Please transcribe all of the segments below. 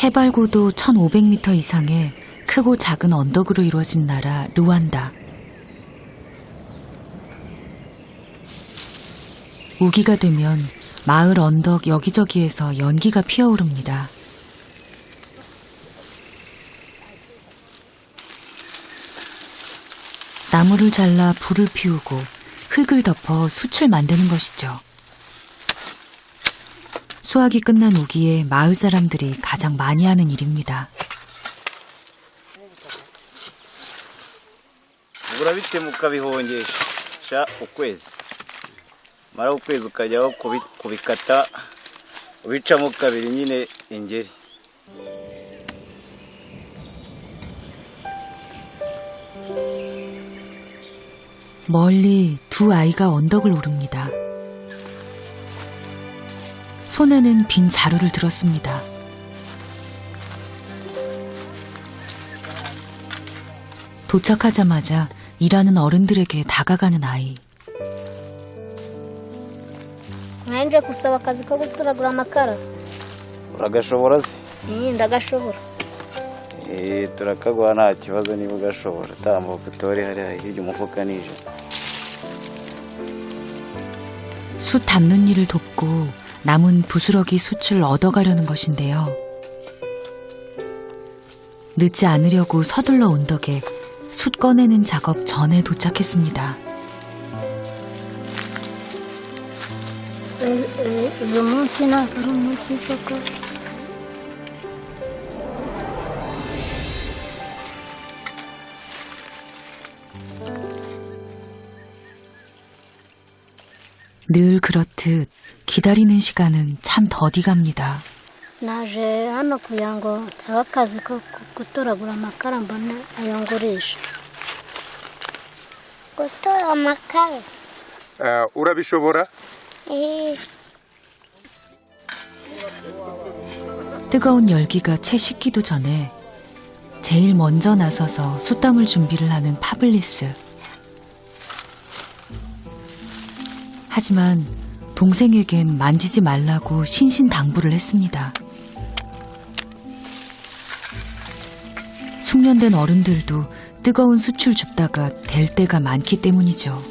해발 고도 1500m 이상의 크고 작은 언덕으로 이루어진 나라 루안다. 우기가 되면 마을 언덕 여기저기에서 연기가 피어오릅니다. 나무를 잘라 불을 피우고 흙을 덮어 숯을 만드는 것이죠. 수확이 끝난 우기에 마을 사람들이 가장 많이 하는 일입니다. urabitemuka bihongesha ukwezi mara ukwezi ukajyaho kubikata ubicamo kabiri nyine ingeri. 멀리 두 아이가 언덕을 오릅니다. 손에는 빈 자루를 들었습니다. 도착하자마자 일하는 어른들에게 다가가는 아이. Naje kusaba akazi ko guturagura amakara. uragashobora se? Ndagashobora. turakaguha nta kibazo niba ugashobora. tambuka utore hariya hirya umufuka nije. 숯 담는 일을 돕고 남은 부스러기 숯을 얻어가려는 것인데요. 늦지 않으려고 서둘러 온 덕에 숯 꺼내는 작업 전에 도착했습니다. Uyu munsi ntabwo ari umunsi w'isoko. 늘 그렇듯 기다리는 시간은 참 더디 갑니다. Naje hano kugira ngo nsabe akazi ko gutoragura amakara mbone ayo ngurisha. Gutora amakara? urabishobora? 뜨거운 열기가 채 식기도 전에 제일 먼저 나서서 숯담을 준비를 하는 파블리스. 하지만 동생에겐 만지지 말라고 신신당부를 했습니다. 숙련된 어른들도 뜨거운 숯을 줍다가 될 때가 많기 때문이죠.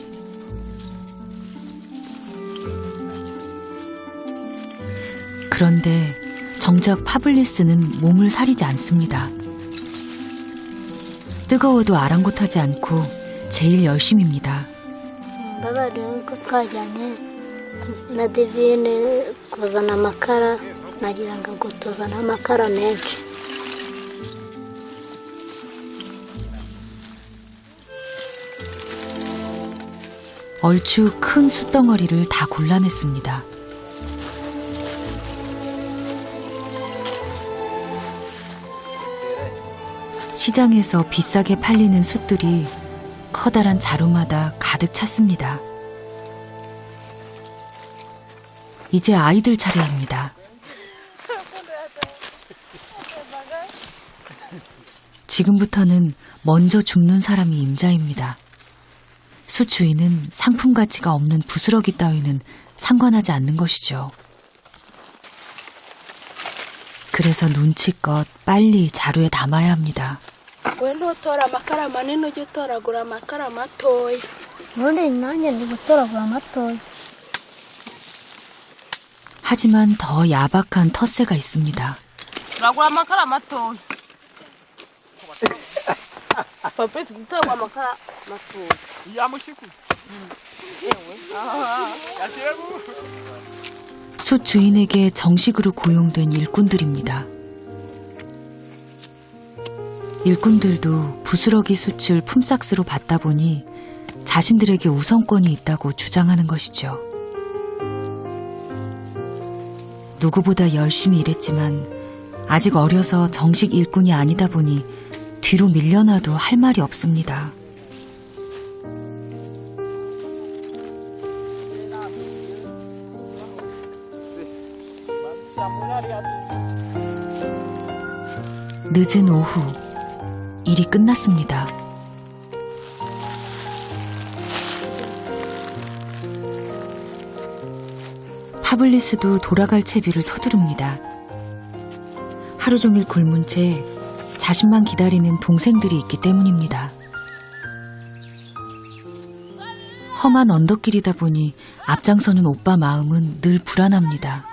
그런데 정작 파블리스는 몸을 사리지 않습니다. 뜨거워도 아랑곳하지 않고 제일 열심입니다. Mbabariwe ko twajyanye na Divine kuzana amakara nagira ngo tuzane amakara menshi. 얼추 큰 숯덩어리를 다 골라냈습니다. 시장에서 비싸게 팔리는 숯들이 커다란 자루마다 가득 찼습니다. 이제 아이들 차례입니다. 지금부터는 먼저 죽는 사람이 임자입니다. 숯 주인은 상품 가치가 없는 부스러기 따위는 상관하지 않는 것이죠. 그래서 눈치껏 빨리 자루에 담아야 합니다. Ubundi nanjye ndi gutoragura amatoya. 하지만 더 야박한 텃세가 있습니다. turagura amakara matoya. Papesi gutoragura amakara matoya. yamushiku. 숯 주인에게 정식으로 고용된 일꾼들입니다. 일꾼들도 부스러기 숯을 품삯으로 받다 보니 자신들에게 우선권이 있다고 주장하는 것이죠. 누구보다 열심히 일했지만 아직 어려서 정식 일꾼이 아니다 보니 뒤로 밀려나도 할 말이 없습니다. 늦은 오후, 일이 끝났습니다. 파블리스도 돌아갈 채비를 서두릅니다. 하루 종일 굶은 채 자신만 기다리는 동생들이 있기 때문입니다. 험한 언덕길이다 보니 앞장서는 오빠 마음은 늘 불안합니다.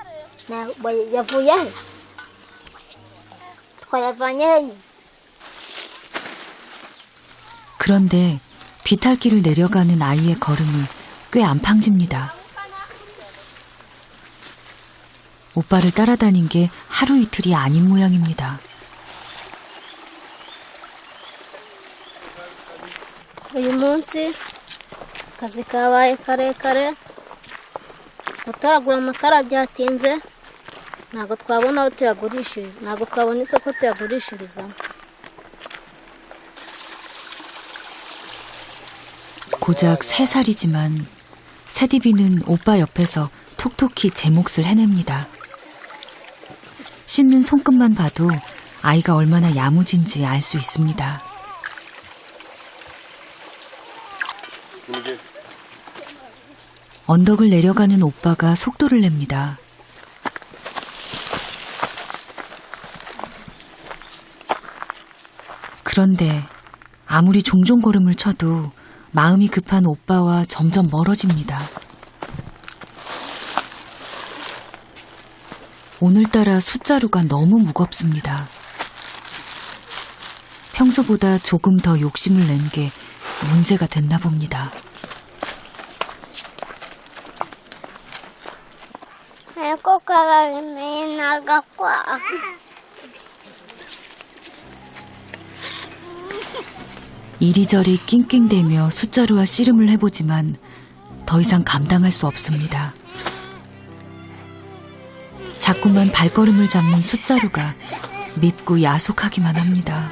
그런데 비탈길을 내려가는 아이의 걸음이 꽤 안팡집니다. 오빠를 따라다닌 게 하루 이틀이 아닌 모양입니다. uyu munsi akazi kabaye karekare gutoragura amakara byatinze ntabwo twabona aho tuyagurishiriza ntabwo twabona isoko tuyagurishirizamo. 고작 3살이지만 세디비는 오빠 옆에서 톡톡히 제 몫을 해냅니다. 씻는 손끝만 봐도 아이가 얼마나 야무진지 알 수 있습니다. 언덕을 내려가는 오빠가 속도를 냅니다. 그런데 아무리 종종 걸음을 쳐도 마음이 급한 오빠와 점점 멀어집니다. 오늘따라 숫자루가 너무 무겁습니다. 평소보다 조금 더 욕심을 낸 게 문제가 됐나 봅니다. 이리저리 낑낑대며 숫자루와 씨름을 해보지만 더 이상 감당할 수 없습니다. 자꾸만 발걸음을 잡는 숫자루가 밉고 야속하기만 합니다.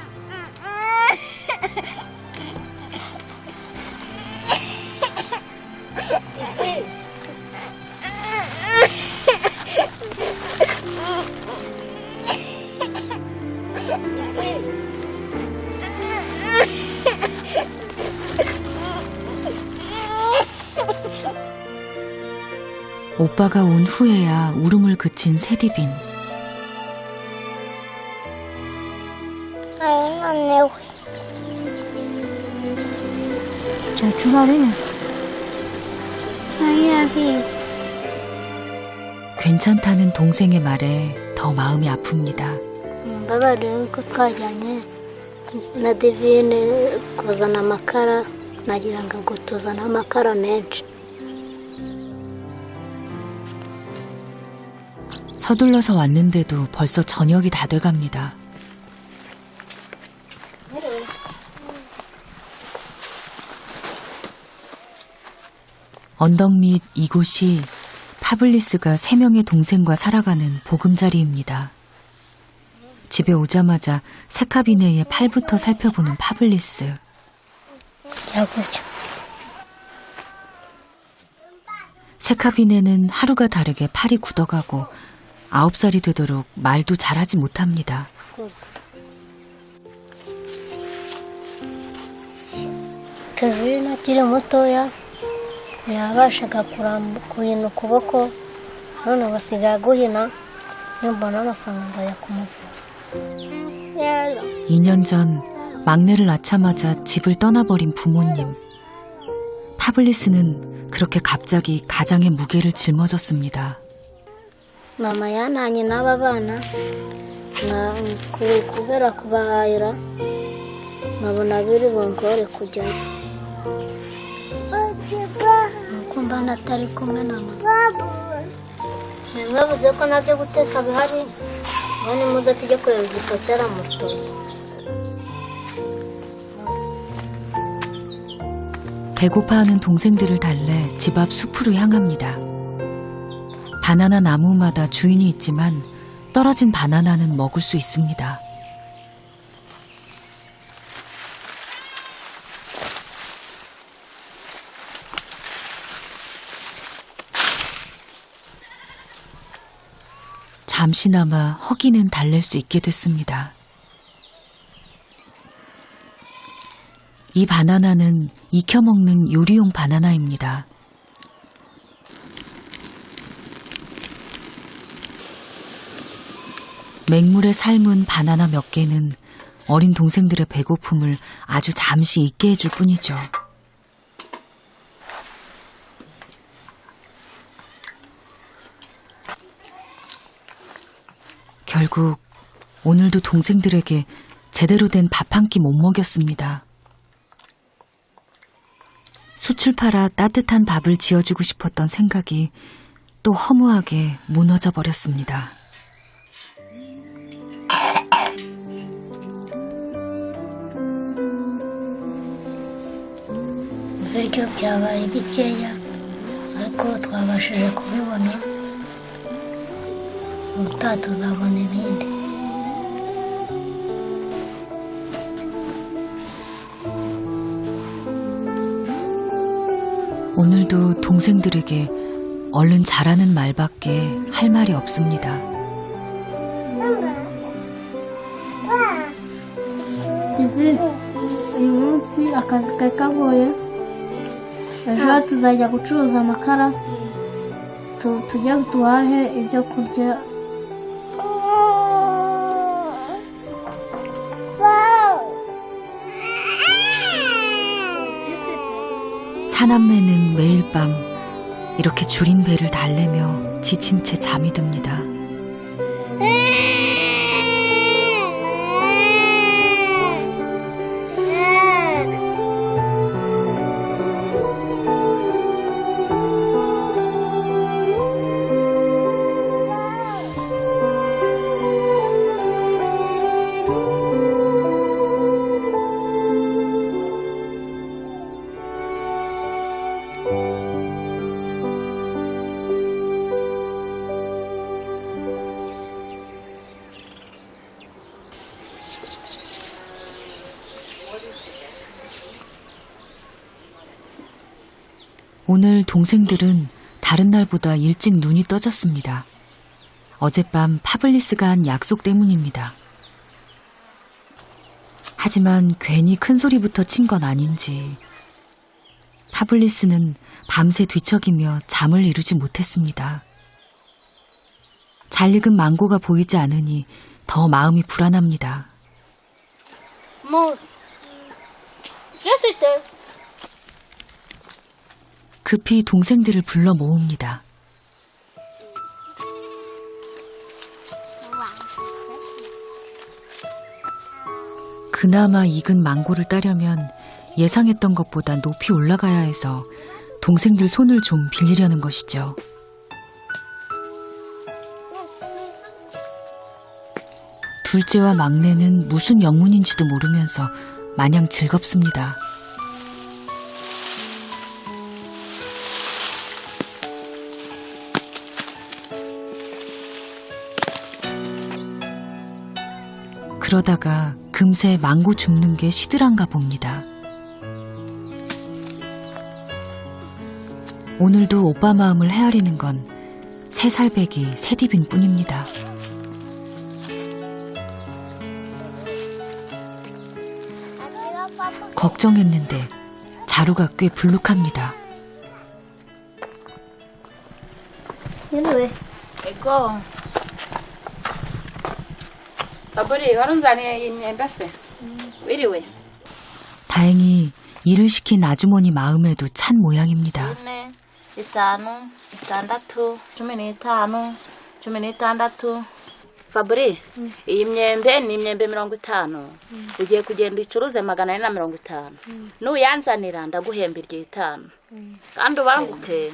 오빠가 온 후에야 울음을 그친 세디빈. 괜찮다는 동생의 말에 더 마음이 아픕니다. mbabarire ko twajyanye na divine kuzana amakara nagira ngo tuzana amakara menshi. 서둘러서 왔는데도 벌써 저녁이 다 돼갑니다. 언덕 밑 이곳이 파블리스가 3명의 동생과 살아가는 보금자리입니다. 집에 오자마자 세카비네의 팔부터 살펴보는 파블리스. 세카비네는 하루가 다르게 팔이 굳어가고 9살이 되도록 말도 잘하지 못합니다. Kevin akiri mutoya yabashaga kuhina ukuboko none basigaye guhina nimbona amafaranga nzajya kumuvuza. 2년 전 막내를 낳자마자 집을 떠나버린 부모님. 파블리스는 그렇게 갑자기 가장의 무게를 짊어졌습니다. mama yananye n'aba bana kubera kubahahira nkabona biri bungore kujyayo kumva natari kumwe na mama. mwavuze ko nabyo guteka bihari none muze tujye kureba igito cyaramutoye. 배고파하는 동생들을 달래 집 앞 숲으로 향합니다. 바나나 나무마다 주인이 있지만 떨어진 바나나는 먹을 수 있습니다. 잠시나마 허기는 달랠 수 있게 됐습니다. 이 바나나는 익혀먹는 요리용 바나나입니다. 맹물에 삶은 바나나 몇 개는 어린 동생들의 배고픔을 아주 잠시 잊게 해줄 뿐이죠. 결국 오늘도 동생들에게 제대로 된 밥 한 끼 못 먹였습니다. 숯을 팔아 따뜻한 밥을 지어주고 싶었던 생각이 또 허무하게 무너져 버렸습니다. ibiryo byabaye bikeya ariko twabashije kubibona ubutaha tuzabona ibindi. 오늘도 동생들에게 얼른 자라는 말밖에 할 말이 없습니다. uyu munsi akazi kari kagoye, ejo tuzajya gucuruza amakara tujya duhahe ibyo kurya. 사남매는 매일 밤 이렇게 줄인 배를 달래며 지친 채 잠이 듭니다. 오늘 동생들은 다른 날보다 일찍 눈이 떠졌습니다. 어젯밤 파블리스가 한 약속 때문입니다. 하지만 괜히 큰 소리부터 친 건 아닌지 파블리스는 밤새 뒤척이며 잠을 이루지 못했습니다. 잘 익은 망고가 보이지 않으니 더 마음이 불안합니다. 급히 동생들을 불러 모읍니다. 그나마 익은 망고를 따려면 예상했던 것보다 높이 올라가야 해서 동생들 손을 좀 빌리려는 것이죠. 둘째와 막내는 무슨 영문인지도 모르면서 마냥 즐겁습니다. 그러다가 금세 망고 줍는 게 시들한가 봅니다. 오늘도 오빠 마음을 헤아리는 건 3살 배기 새디빈 뿐입니다. 걱정했는데 자루가 꽤 불룩합니다. 얘는 왜? 이거 아버리 하는 자리에 있는 뱃세. 왜? 다행히 일을 시킨 아주머니 마음에도 찬 모양입니다. 네. itanu, itandatu, cumi n'itanu, cumi n'itandatu. Fabri, iyi myembe ni imyembe 50. Ugiye kugenda icuruze 450. Nuyanzanira ndaguhemba 5. kandi ubanguke.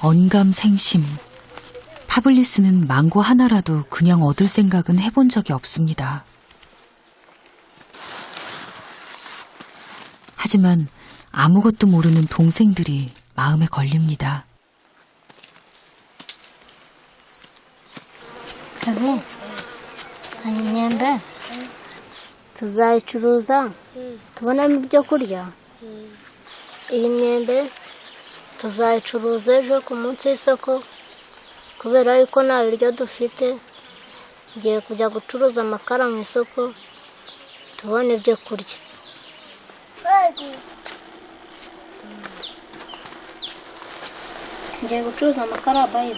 언감생심. 파블리스는 망고 하나라도 그냥 얻을 생각은 해본 적이 없습니다. 하지만 아무것도 모르는 동생들이 마음에 걸립니다. Kabe, iyi myembe tuzayicuruza tubonamo ibyo kurya. Iyi myembe tuzayicuruza ejo ku munsi w'isoko kubera yuko nta biryo dufite. Ngiye kujya gucuruza amakara mu isoko tubone ibyo kurya. Ngiye gucuruza amakara bayi.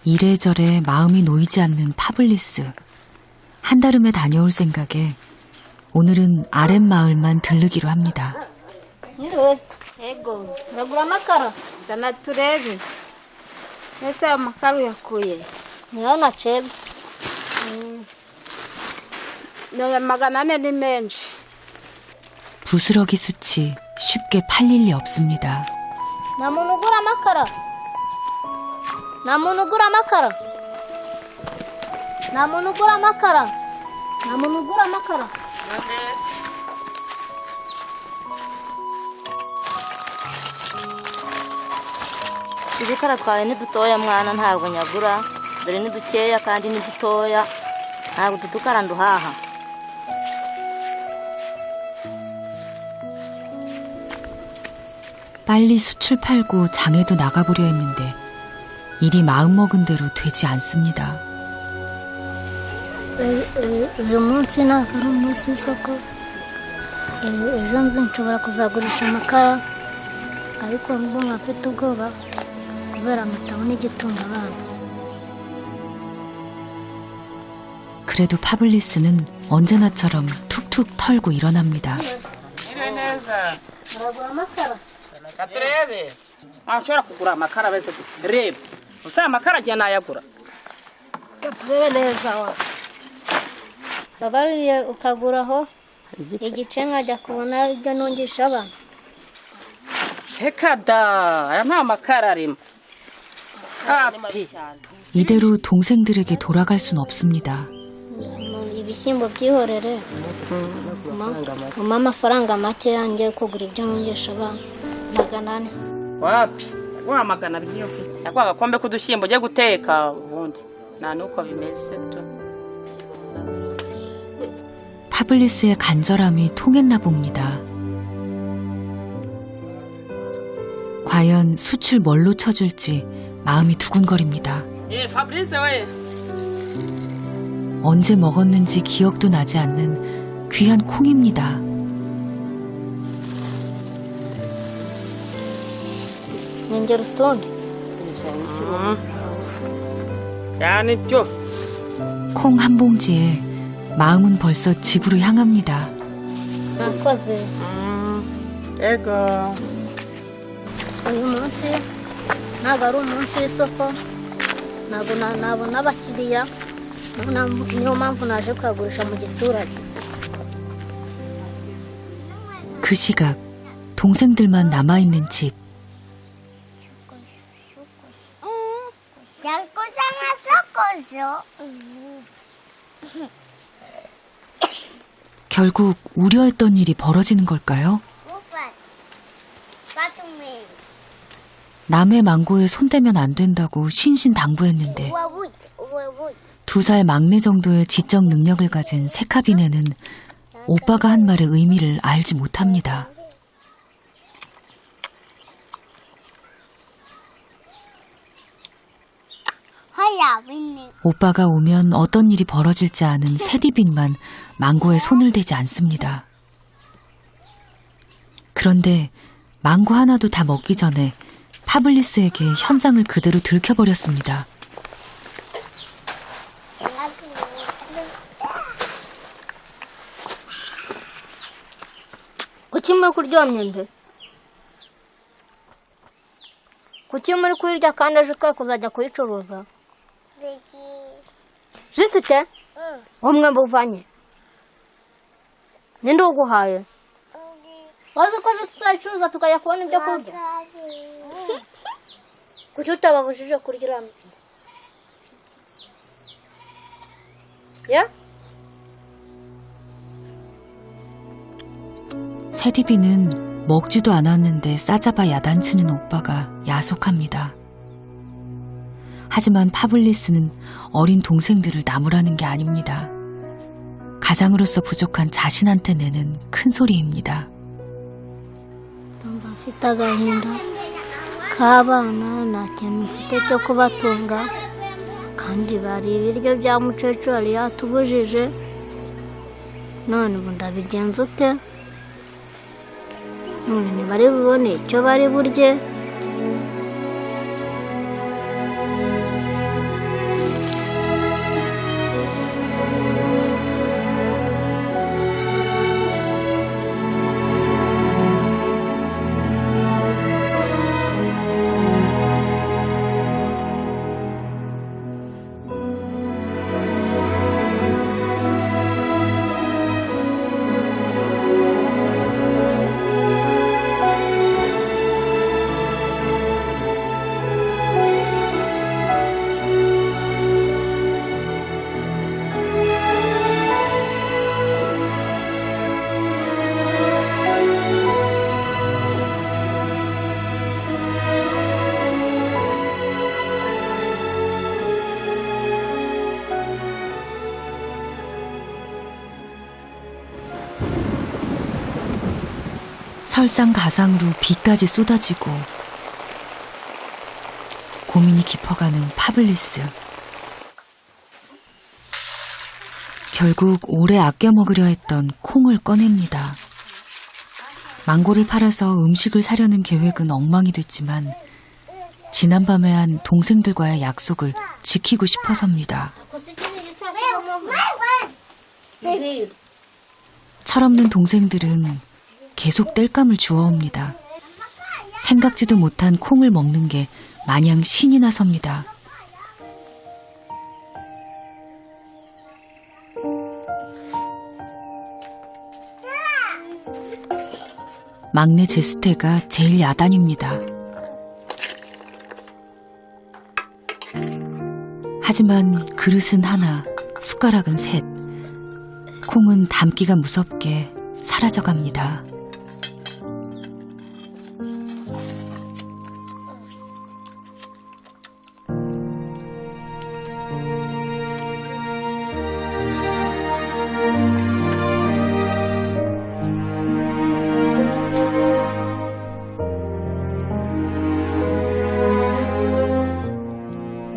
이래저래 마음이 놓이지 않는 파블리스. 한달음에 다녀올 생각에 오늘은 아랫마을만 들르기로 합니다. 이래. Ego. Uragura amakara? Zana turebe. Ese amakara uyakuye. Niyo nacebye. Naya 400 ni menshi. 부스러기 숯이 쉽게 팔릴 리 없습니다. Nta muntu ugura amakara? Nta muntu ugura amakara? Nta muntu ugura amakara? Nta muntu ugura amakara? Ibikara twawe ni dutoya mwana ntabwo nyagura dore ni dukeya kandi ni dutoya ntabwo dudukara nduhaha. 빨리 숯을 팔고 장에도 나가보려 했는데 일이 마음먹은 대로 되지 않습니다. uyu munsi ntabwo ari umunsi w'isoko. Ejo nzi nshobora kuzagurisha amakara ariko nubwo nkafite ubwoba kubera amatabona igitunga abana. 그래도 파블리스는 언제나처럼 툭툭 털고 일어납니다. Uragura amakara? Katurebe. Ashobora kugura amakara bese rebe. Usa amakara je nayagura. Katurebe neza wa. Babariye ukaguraho igice nkajya kubona ibyo nungisha abana. Hekada. Aya nta makara arimo. 이대로 동생들에게 돌아갈 순 없습니다. ibishyimbo byihorere umpa amafaranga make yanjye kugura ibyo nungisha abana 400. Wapi? Wa magana biyo. Yakwa gakombe kudushyimbo je guteka ubundi. Na nuko bimeze to. 파블리스의 간절함이 통했나 봅니다. 과연 숯을 뭘로 쳐줄지 마음이 두근거립니다. 예, 파브리스 왜? 언제 먹었는지 기억도 나지 않는 귀한 콩입니다. Nongera utundi. Yani byo. 콩 한 봉지에 마음은 벌써 집으로 향합니다. Nakoze Ego. uyu munsi ntabwo ari umunsi w'isoko, ntabwo nabona abakiriya, niyo mpamvu naje kuyagurisha mu giturage. 그 시각 동생들만 남아있는 집. 결국 우려했던 일이 벌어지는 걸까요? 남의 망고에 손대면 안 된다고 신신당부했는데 2살 막내 정도의 지적 능력을 가진 세카비네는 오빠가 한 말의 의미를 알지 못합니다. 오빠가 오면 어떤 일이 벌어질지 아는 세디빈만 망고에 손을 대지 않습니다. 그런데 망고 하나도 다 먹기 전에 파블리스에게 현장을 그대로 들켜버렸습니다. kuki muri kuryamye? Kuki muri kuyirya kandi aje twe kuzajya kuyicuruza? Jisite? Umwe buvanye. Ninde uguhaye? Wazi ko tuzayicuruza tukajya kubona ibyo kurya? Kuki utababujije kurya? Ya? 세디비는 먹지도 않았는데 싸잡아 야단치는 오빠가 야속합니다. 하지만 파블리스는 어린 동생들을 나무라는 게 아닙니다. 가장으로서 부족한 자신한테 내는 큰 소리입니다. Ndumva mfite agahinda k'abana nta kintu mfite cyo kubatunga kandi bari ibiryo bya mukecuru yari yatubujije none ubu ndabigenza ute? none ntibari bubone icyo bari burye. 설상가상으로 비까지 쏟아지고 고민이 깊어가는 파블리스. 결국 오래 아껴 먹으려 했던 콩을 꺼냅니다. 망고를 팔아서 음식을 사려는 계획은 엉망이 됐지만 지난밤에 한 동생들과의 약속을 지키고 싶어서입니다. 철없는 동생들은 계속 땔감을 주워옵니다. 생각지도 못한 콩을 먹는 게 마냥 신이 나섭니다. 막내 제스테가 제일 야단입니다. 하지만 그릇은 하나, 숟가락은 셋. 콩은 담기가 무섭게 사라져갑니다.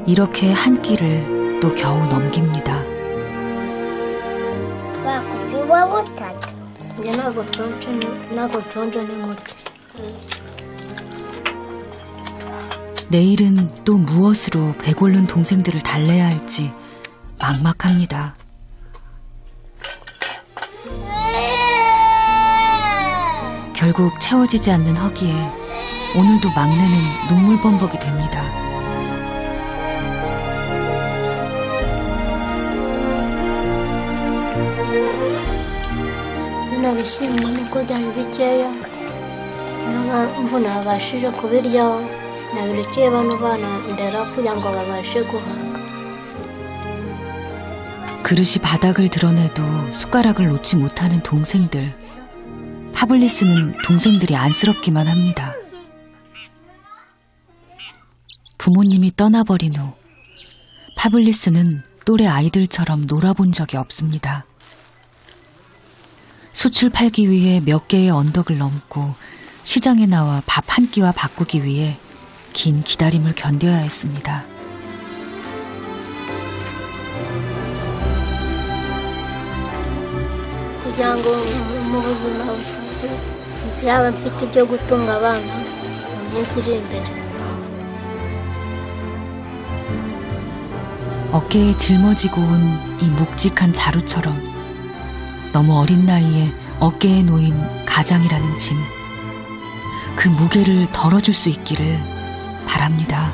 이렇게 한 끼를 또 겨우 넘깁니다. 이제 나고 천천히 먹지. 내일은 또 무엇으로 배고른 동생들을 달래야 할지 막막합니다. 결국 채워지지 않는 허기에 오늘도 막내는 눈물범벅이 됩니다. Nabishimye ko byari bikeya nabashije kubiryaho nabirekeye bano bana ndera kugira ngo babashe guhaga. 그릇이 바닥을 드러내도 숟가락을 놓지 못하는 동생들. 파블리스는 동생들이 안쓰럽기만 합니다. 부모님이 떠나버린 후 파블리스는 또래 아이들처럼 놀아본 적이 없습니다. 수출 팔기 위해 몇 개의 언덕을 넘고 시장에 나와 밥 한 끼와 바꾸기 위해 긴 기다림을 견뎌야 했습니다. kugira ngo mu buzima busanzwe nzaba mfite ibyo gutunga abana mu minsi iri imbere. 어깨에 짊어지고 온 이 묵직한 자루처럼 너무 어린 나이에 어깨에 놓인 가장이라는 짐, 그 무게를 덜어줄 수 있기를 바랍니다.